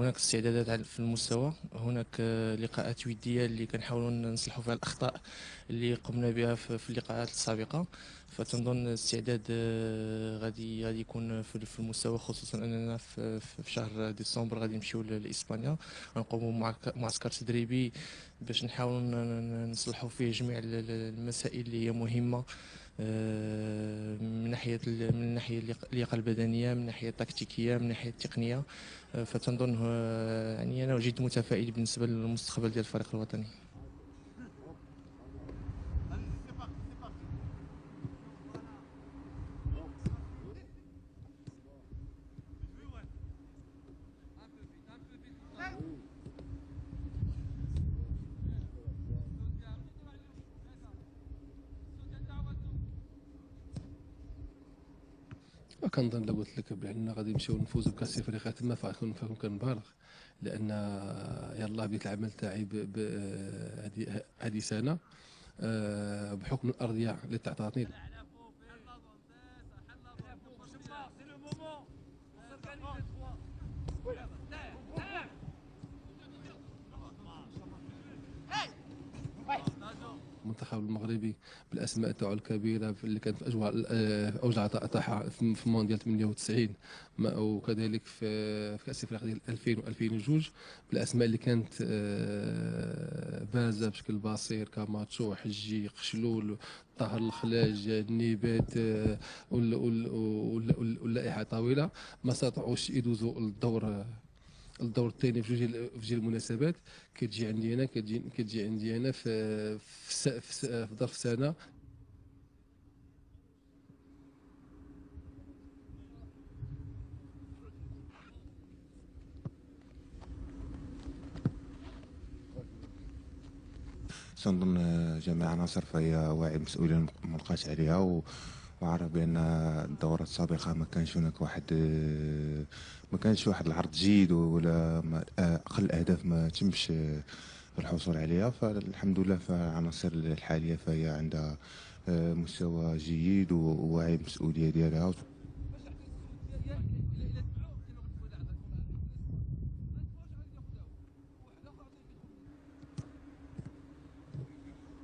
هناك استعدادات في المستوى. هناك لقاءات ودية اللي كنحاولوا نصلحوا فيها الأخطاء اللي قمنا بها في اللقاءات السابقة. فتنظن الاستعداد غادي يكون في المستوى، خصوصا أننا في شهر ديسمبر غادي نمشيو لإسبانيا، غنقوموا معسكر تدريبي باش نحاولوا نصلحوا فيه جميع المسائل اللي هي مهمة، من ناحية اللياقة البدنية، من ناحية التكتيكية، من ناحية التقنية. فتنظن يعني أنا جد متفائل بالنسبة للمستقبل ديال الفريق الوطني. كنظن الا قلت لك بان غادي نمشيو نفوزوا بكاس افريقيا تما فغنكون كنبالغ، لان يلاه بديت العمل تاعي هذه سنه بحكم الارضيه اللي تعطاتني. المنتخب المغربي بالاسماء تاعو الكبيره اللي كانت في اوج العطاء تاعها في مونديال 98، وكذلك في كاس افريقيا ديال 2000 و2002، بالاسماء اللي كانت بارزه بشكل بصير كماتشو، حجي، قشلول، طاهر الخلاج، نيبات، واللائحه طويله. ما استطاعوش يدوزوا الدور الثاني في جوج المناسبات. كتجي عندي انا في ظرف سنه. تنظن جميع عناصر فهي واعي المسؤولية ملقاة عليها وعارف بأن الدورات السابقة ما كانش واحد العرض جيد، ولا أقل الأهداف ما تمش الحصول عليها. فالحمد لله فالعناصر الحالية فهي عندها مستوى جيد وواعي المسؤولية ديالها.